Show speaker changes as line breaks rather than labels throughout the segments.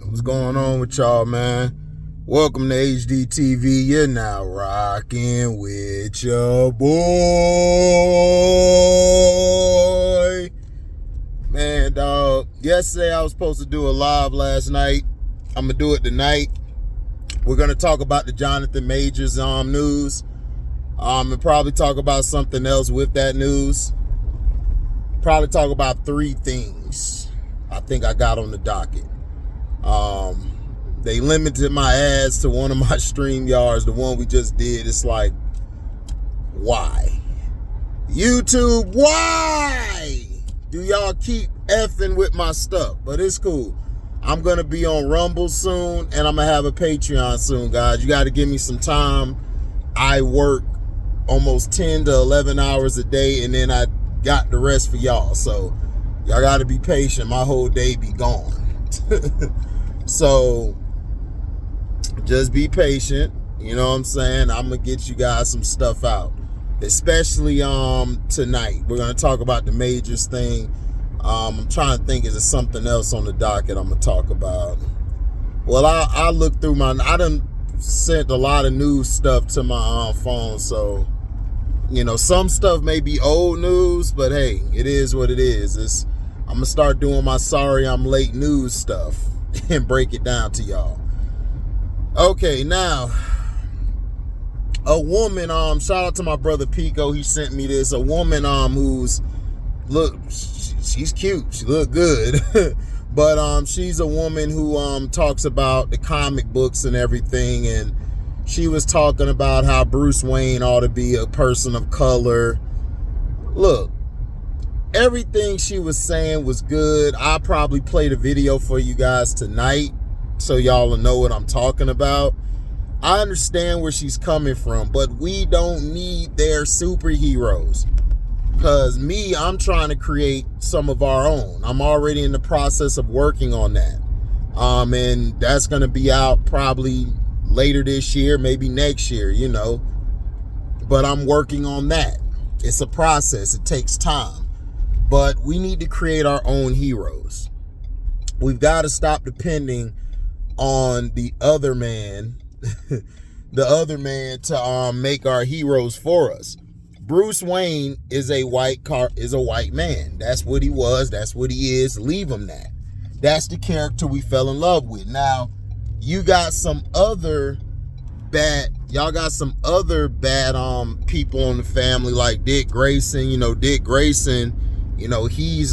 What's going on with y'all, man? Welcome to HDiiTV. You're now rocking with your boy. Man, dog, yesterday I was supposed to do a live last night. I'm going to do it tonight. We're going to talk about the Jonathan Majors news. And probably talk about something else with that news. Probably talk about three things I think I got on the docket. They limited my ads to one of my StreamYards, the one we just did. It's like, why? YouTube, why do y'all keep effing with my stuff? But it's cool. I'm going to be on Rumble soon, and I'm going to have a Patreon soon, guys. You got to give me some time. I work almost 10 to 11 hours a day, and then I got the rest for y'all. So y'all got to be patient. My whole day be gone. So just be patient. You know what I'm saying? I'm gonna get you guys some stuff out, especially tonight. We're gonna talk about the Majors thing. I'm trying to think, is there something else on the docket I'm gonna talk about? Well, I look through I done sent a lot of news stuff to my phone, so you know, some stuff may be old news, but hey, it is what it is. I'm gonna start doing my sorry I'm late news stuff and break it down to y'all. Okay, now, a woman, shout out to my brother Pico, he sent me this. A woman who's, she's cute, she look good. But she's a woman who talks about the comic books and everything, and she was talking about how Bruce Wayne ought to be a person of color. Look, everything she was saying was good. I'll probably play the video for you guys tonight so y'all will know what I'm talking about. I understand where she's coming from, but we don't need their superheroes. Because I'm trying to create some of our own. I'm already in the process of working on that. And that's going to be out probably later this year, maybe next year, you know. But I'm working on that. It's a process. It takes time. But we need to create our own heroes. We've got to stop depending on the other man, to make our heroes for us. Bruce Wayne is a white man. That's what he was. That's what he is. Leave him that. That's the character we fell in love with. Now, you got some other bad people in the family like Dick Grayson. You know, Dick Grayson, you know, he's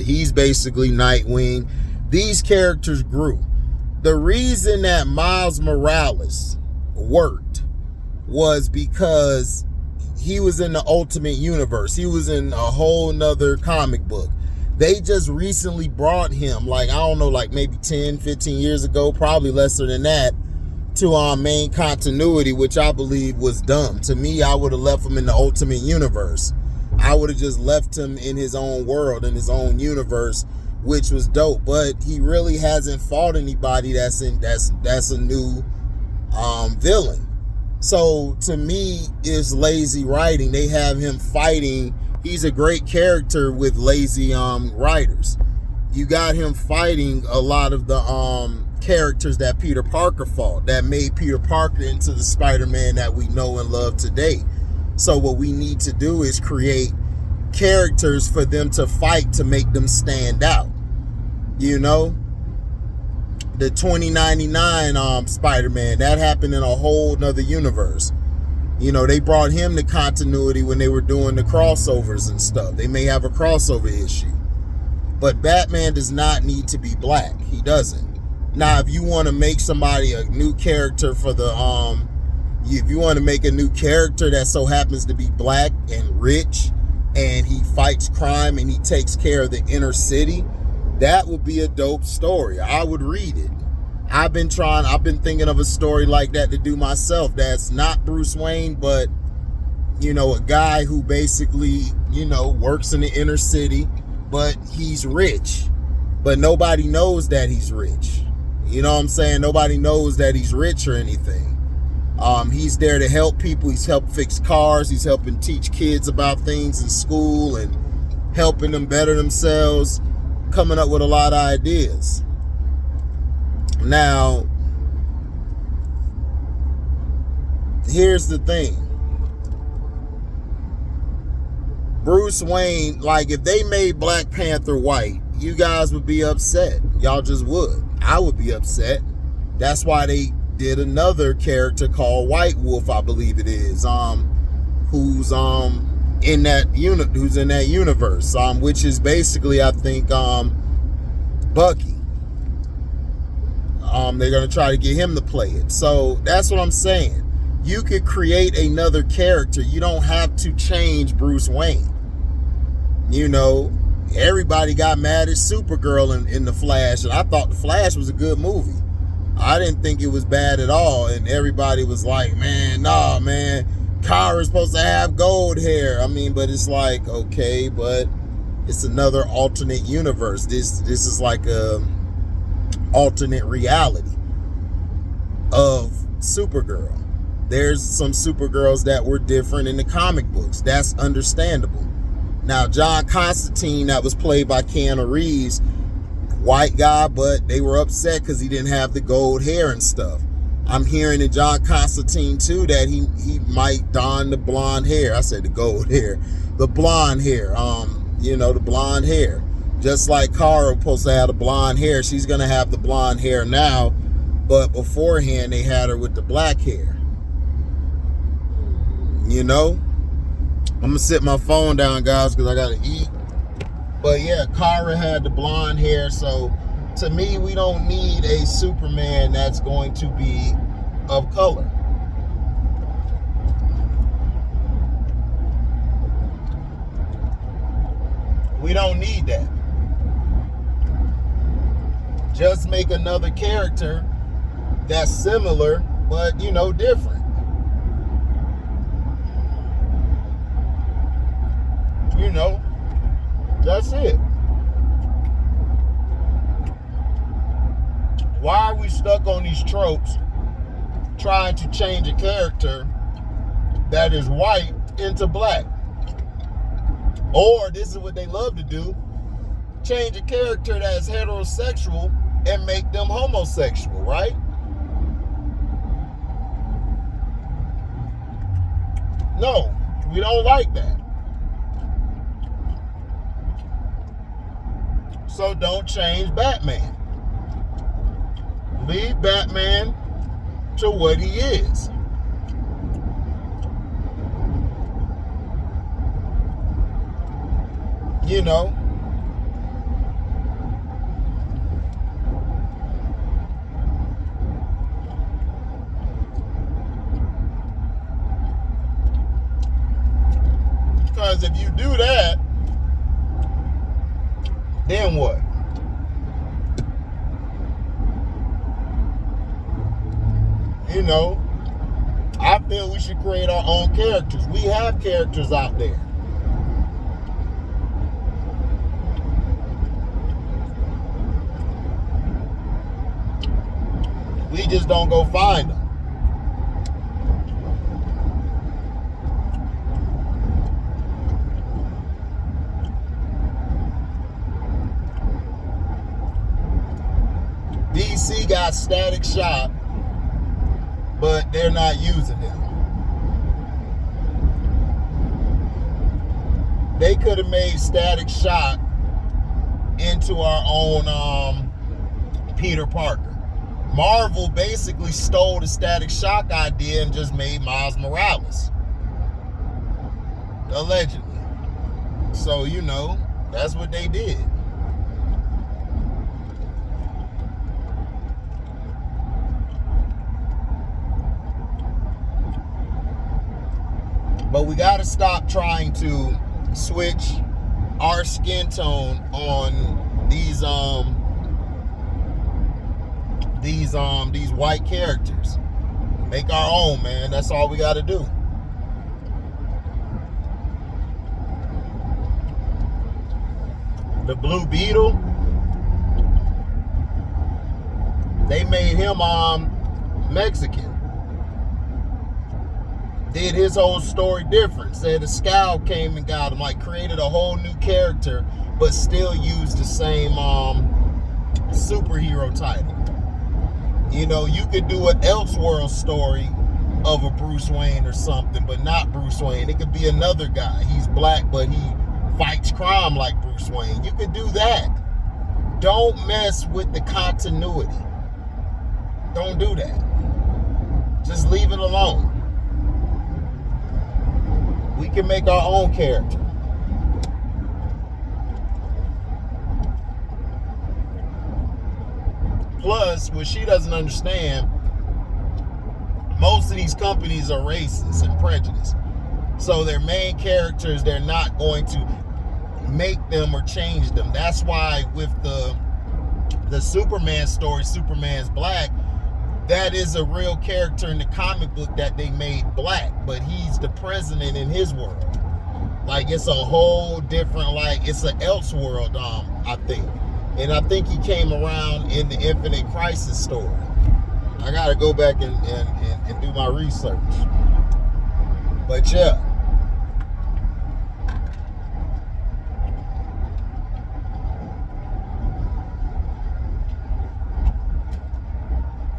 he's basically Nightwing. These characters grew. The reason that Miles Morales worked was because he was in the Ultimate Universe. He was in a whole nother comic book. They just recently brought him, like, I don't know, like maybe 10, 15 years ago, probably lesser than that, to our main continuity, which I believe was dumb. To me, I would have left him in the Ultimate Universe. I would have just left him in his own world, in his own universe, which was dope. But he really hasn't fought anybody that's a new villain. So to me, it's lazy writing. They have him fighting. He's a great character with lazy writers. You got him fighting a lot of the characters that Peter Parker fought, that made Peter Parker into the Spider-Man that we know and love today. So what we need to do is create characters for them to fight to make them stand out. You know, the 2099 Spider-Man, that happened in a whole nother universe. You know, they brought him to continuity when they were doing the crossovers and stuff. They may have a crossover issue. But Batman does not need to be black. He doesn't. Now, if you want to make somebody a new character for the if you want to make a new character that so happens to be black and rich and he fights crime and he takes care of the inner city, that would be a dope story. I would read it. I've been thinking of a story like that to do myself. That's not Bruce Wayne, but, you know, a guy who basically, you know, works in the inner city, but he's rich. But nobody knows that he's rich. You know what I'm saying? Nobody knows that he's rich or anything. He's there to help people. He's helped fix cars. He's helping teach kids about things in school and helping them better themselves. coming up with a lot of ideas. Now, here's the thing. Bruce Wayne, like if they made Black Panther white, you guys would be upset. Y'all just would. I would be upset. That's why they did another character called White Wolf, I believe it is, who's in that universe, which is basically, I think, Bucky. They're gonna try to get him to play it. So that's what I'm saying. You could create another character. You don't have to change Bruce Wayne. You know, everybody got mad at Supergirl in The Flash, and I thought The Flash was a good movie. I didn't think it was bad at all, and everybody was like, man, nah, man, Kara's supposed to have gold hair. I mean, but it's like, okay, but it's another alternate universe. This is like a alternate reality of Supergirl. There's some Supergirls that were different in the comic books. That's understandable. Now, John Constantine, that was played by Keanu Reeves, white guy, but they were upset because he didn't have the gold hair and stuff. I'm hearing in John Constantine too that he might don the blonde hair. I said the gold hair, the blonde hair. You know, the blonde hair. Just like Kara was supposed to have the blonde hair, she's gonna have the blonde hair now, but beforehand they had her with the black hair. You know, I'm gonna sit my phone down, guys, because I gotta eat. But yeah, Kara had the blonde hair, so to me, we don't need a Superman that's going to be of color. We don't need that. Just make another character that's similar, but, you know, different. You know, that's it. Why are we stuck on these tropes trying to change a character that is white into black? Or this is what they love to do, change a character that's heterosexual and make them homosexual, right? No, we don't like that. So don't change Batman. Leave Batman to what he is. You know. Because if you do that, then what? You know, I feel we should create our own characters. We have characters out there. We just don't go find them. DC got Static Shock, but they're not using him. They could have made Static Shock into our own Peter Parker. Marvel basically stole the Static Shock idea and just made Miles Morales. Allegedly. So, you know, that's what they did. But we got to stop trying to switch our skin tone on these white characters. Make our own, man. That's all we got to do. The Blue Beetle, they made him Mexican. Did his whole story different. Said a scout came and got him, like created a whole new character but still use the same superhero title. You know, you could do an Elseworld story of a Bruce Wayne or something, but not Bruce Wayne. It could be another guy. He's black, but he fights crime like Bruce Wayne. You could do that. Don't mess with the continuity. Don't do that. Just leave it alone. We can make our own character. Plus, what she doesn't understand, most of these companies are racist and prejudiced. So their main characters, they're not going to make them or change them. That's why with the Superman story, Superman's black, that is a real character in the comic book that they made black, but he's the president in his world. Like, it's a whole different, like, it's an Elseworld, I think. And I think he came around in the Infinite Crisis story. I gotta go back and do my research. But yeah.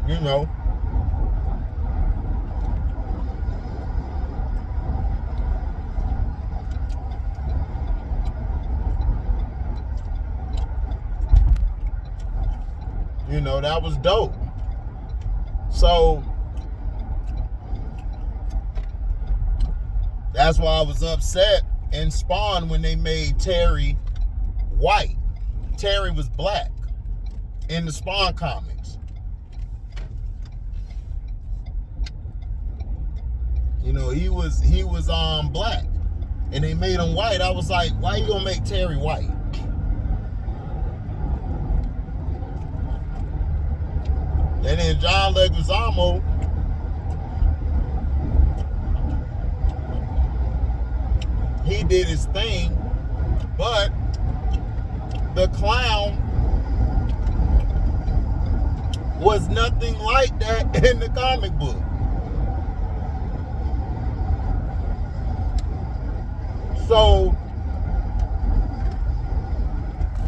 You know. You know, that was dope. So that's why I was upset in Spawn when they made Terry white. Terry was black in the Spawn comics. You know, he was black, and they made him white. I was like, why you gonna make Terry white? And then John Leguizamo, he did his thing, but the clown was nothing like that in the comic book. So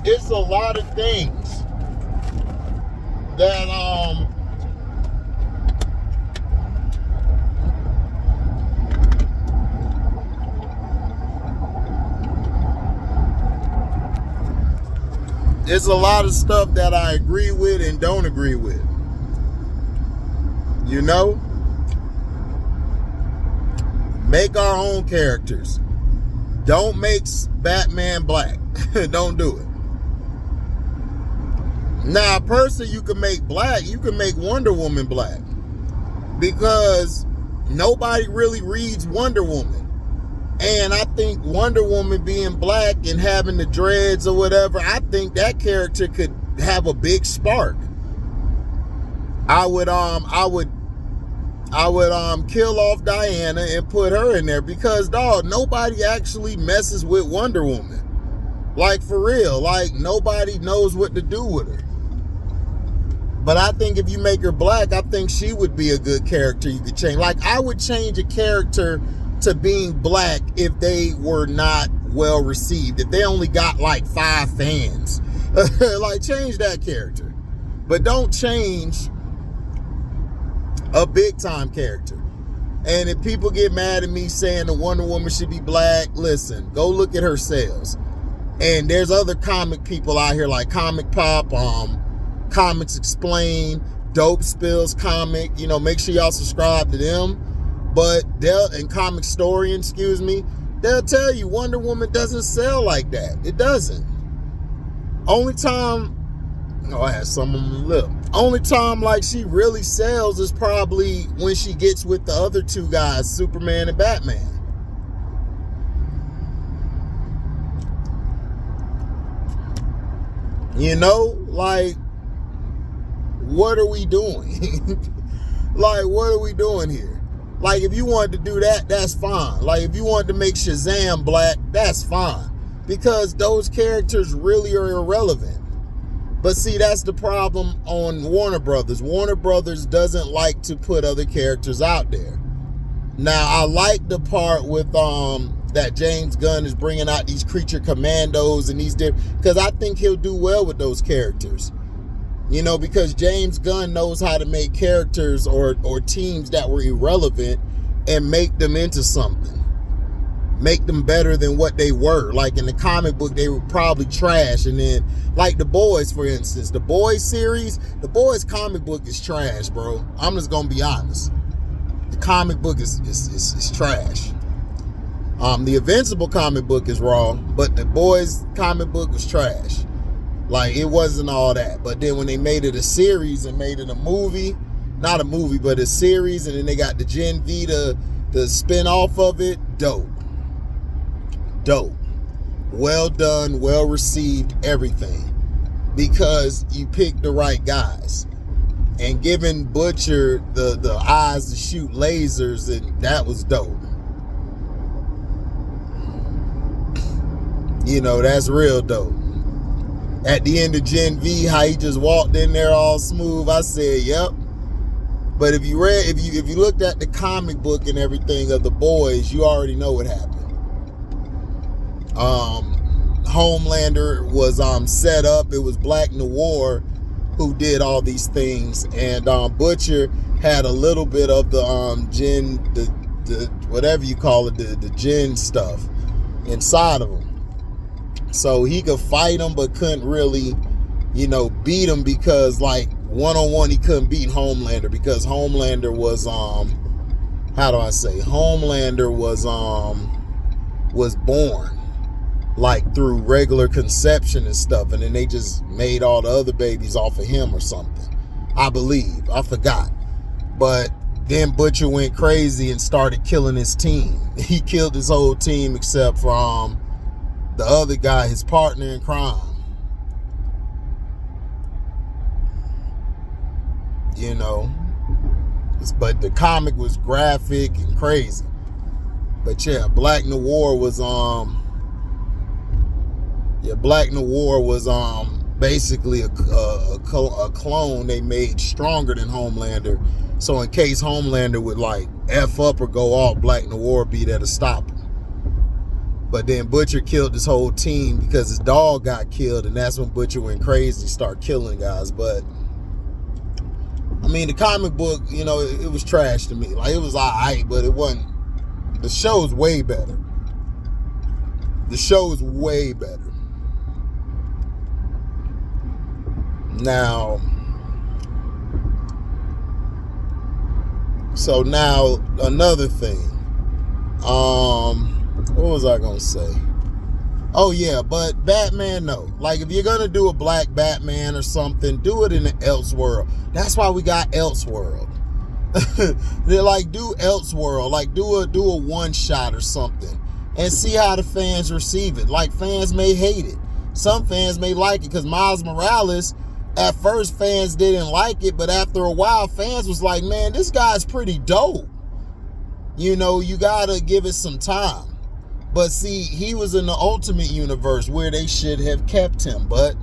it's a lot of things that it's a lot of stuff that I agree with and don't agree with. You know? Make our own characters. Don't make Batman black. Don't do it. Now, a person you can make black, you can make Wonder Woman black. Because nobody really reads Wonder Woman. And I think Wonder Woman being black and having the dreads or whatever, I think that character could have a big spark. I would kill off Diana and put her in there because, dog, nobody actually messes with Wonder Woman. Like, for real. Like, nobody knows what to do with her. But I think if you make her black, I think she would be a good character you could change. Like, I would change a character to being black if they were not well received. If they only got like 5 fans. Like, change that character. But don't change a big time character. And if people get mad at me saying the Wonder Woman should be black, listen, go look at her sales. And there's other comic people out here like Comic Pop, Comics Explain, Dope Spills Comic. You know, make sure y'all subscribe to them. But and Comic Storian, excuse me, they'll tell you Wonder Woman doesn't sell like that. It doesn't. Only time, I had some on my lip. Only time like she really sells is probably when she gets with the other 2 guys, Superman and Batman. You know, like, what are we doing? Like, what are we doing here? Like, if you wanted to do that, that's fine. Like, if you wanted to make Shazam black, that's fine. Because those characters really are irrelevant. But see, that's the problem on Warner Brothers. Warner Brothers doesn't like to put other characters out there. Now, I like the part with that James Gunn is bringing out these creature commandos and these different, because I think he'll do well with those characters. You know, because James Gunn knows how to make characters or teams that were irrelevant and make them into something. Make them better than what they were. Like in the comic book, they were probably trash. And then, like The Boys, for instance, The Boys series, The Boys comic book is trash, bro. I'm just gonna be honest. The comic book is trash. The Invincible comic book is raw, but The Boys comic book was trash. Like, it wasn't all that. But then when they made it a series and made it a movie, not a movie, but a series, and then they got the Gen V, the spin-off of it, dope. Dope. Well done, well received, everything. Because you picked the right guys. And giving Butcher the eyes to shoot lasers, and that was dope. You know, that's real dope. At the end of Gen V, how he just walked in there all smooth, I said, yep. But if you looked at the comic book and everything of The Boys, you already know what happened. Homelander was set up. It was Black Noir who did all these things, and Butcher had a little bit of the the whatever you call it, the Gen stuff inside of him. So he could fight him, but couldn't really, you know, beat him, because like one-on-one he couldn't beat Homelander, because Homelander was Homelander was born like through regular conception and stuff, and then they just made all the other babies off of him or something, I believe. I forgot. But then Butcher went crazy and started killing his team. He killed his whole team except for the other guy, his partner in crime. You know, but the comic was graphic and crazy. But yeah, Black Noir was basically a clone they made stronger than Homelander. So in case Homelander would like F up or go off, Black Noir be there to stop him. But then Butcher killed his whole team because his dog got killed, and that's when Butcher went crazy and started killing guys. But I mean, the comic book, you know, it was trash to me. Like, it was alright, but it wasn't. The show is way better. The show is way better. Now, so now another thing. What was I gonna say? Oh yeah, but Batman, no. Like, if you're gonna do a black Batman or something, do it in the Elseworld. That's why we got Elseworld. They're like, do Elseworld, like do a one shot or something, and see how the fans receive it. Like, fans may hate it, some fans may like it, because Miles Morales, at first fans didn't like it, but after a while fans was like, man, this guy's pretty dope. You know, you gotta give it some time. But see, he was in the Ultimate Universe where they should have kept him, but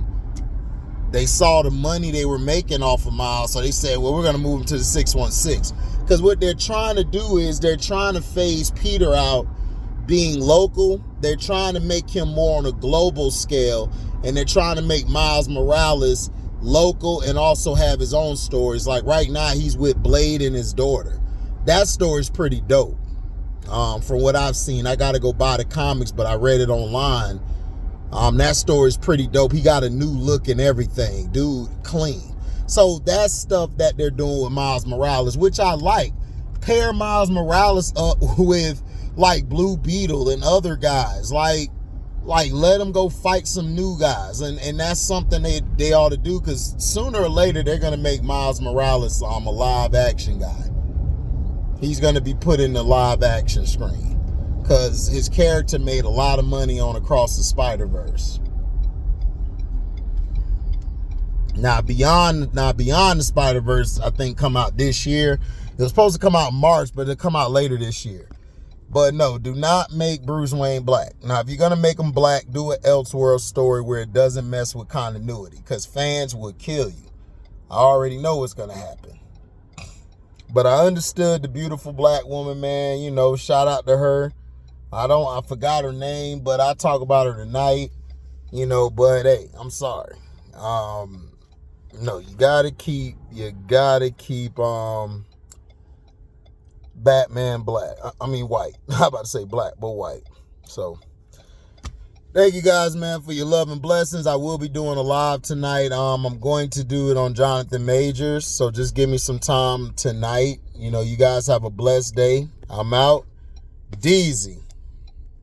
they saw the money they were making off of Miles, so they said, well, we're going to move him to the 616. Because what they're trying to do is they're trying to phase Peter out being local. They're trying to make him more on a global scale, and they're trying to make Miles Morales local and also have his own stories. Like right now, he's with Blade and his daughter. That story's pretty dope. From what I've seen, I got to go buy the comics, but I read it online. That story's pretty dope. He got a new look and everything. Dude, clean. So that's stuff that they're doing with Miles Morales, which I like. Pair Miles Morales up with like Blue Beetle and other guys. Like let them go fight some new guys. And that's something they ought to do, because sooner or later they're going to make Miles Morales a live action guy. He's going to be put in the live action screen, because his character made a lot of money on Across the Spider-Verse. Now beyond the Spider-Verse, I think come out this year. It was supposed to come out in March, but it'll come out later this year. But no, do not make Bruce Wayne black. Now, if you're going to make him black, do an Elseworld story where it doesn't mess with continuity, because fans would kill you. I already know what's going to happen. But I understood the beautiful black woman, man. You know, shout out to her. I forgot her name, but I'll talk about her tonight, you know, but hey, I'm sorry. No, you gotta keep Batman black. I mean white. I'm about to say black, but white. So thank you guys, man, for your love and blessings. I will be doing a live tonight. I'm going to do it on Jonathan Majors, so just give me some time tonight. You know, you guys have a blessed day. I'm out. Deezy.